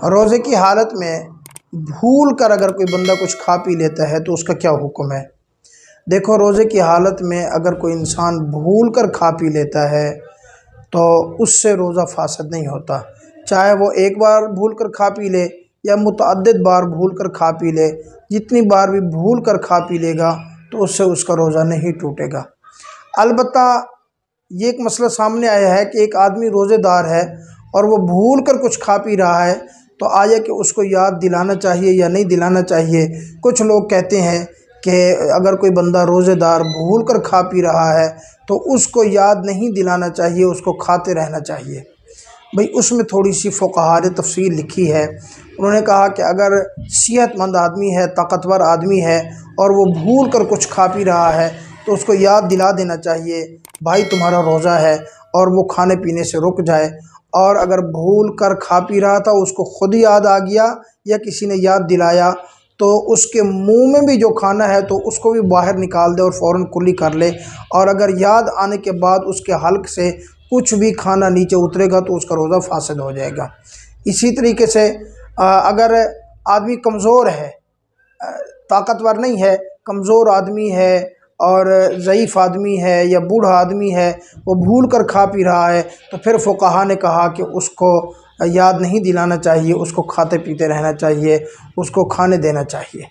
روزے کی حالت میں بھول کر اگر کوئی بندہ کچھ کھا پی لیتا ہے تو اس کا کیا حکم ہے؟ دیکھو، روزے کی حالت میں اگر کوئی انسان بھول کر کھا پی لیتا ہے تو اس سے روزہ فاسد نہیں ہوتا، چاہے وہ ایک بار بھول کر کھا پی لے یا متعدد بار بھول کر کھا پی لے۔ جتنی بار بھی بھول کر کھا پی لے گا تو اس سے اس کا روزہ نہیں ٹوٹے گا۔ البتہ یہ ایک مسئلہ سامنے آیا ہے کہ ایک آدمی روزے دار ہے اور وہ بھول کر کچھ کھا پی رہا ہے، تو آیا کہ اس کو یاد دلانا چاہیے یا نہیں دلانا چاہیے؟ کچھ لوگ کہتے ہیں کہ اگر کوئی بندہ روزے دار بھول کر کھا پی رہا ہے تو اس کو یاد نہیں دلانا چاہیے، اس کو کھاتے رہنا چاہیے۔ بھئی اس میں تھوڑی سی فقہاء نے تفصیل لکھی ہے۔ انہوں نے کہا کہ اگر صحت مند آدمی ہے، طاقتور آدمی ہے اور وہ بھول کر کچھ کھا پی رہا ہے تو اس کو یاد دلا دینا چاہیے، بھائی تمہارا روزہ ہے، اور وہ کھانے پینے سے رک جائے۔ اور اگر بھول کر کھا پی رہا تھا، اس کو خود ہی یاد آ گیا یا کسی نے یاد دلایا، تو اس کے منہ میں بھی جو کھانا ہے تو اس کو بھی باہر نکال دے اور فوراً کلی کر لے۔ اور اگر یاد آنے کے بعد اس کے حلق سے کچھ بھی کھانا نیچے اترے گا تو اس کا روزہ فاسد ہو جائے گا۔ اسی طریقے سے اگر آدمی کمزور ہے، طاقتور نہیں ہے، کمزور آدمی ہے اور ضعیف آدمی ہے یا بوڑھا آدمی ہے، وہ بھول کر کھا پی رہا ہے، تو پھر فقہاء نے کہا کہ اس کو یاد نہیں دلانا چاہیے، اس کو کھاتے پیتے رہنا چاہیے، اس کو کھانے دینا چاہیے۔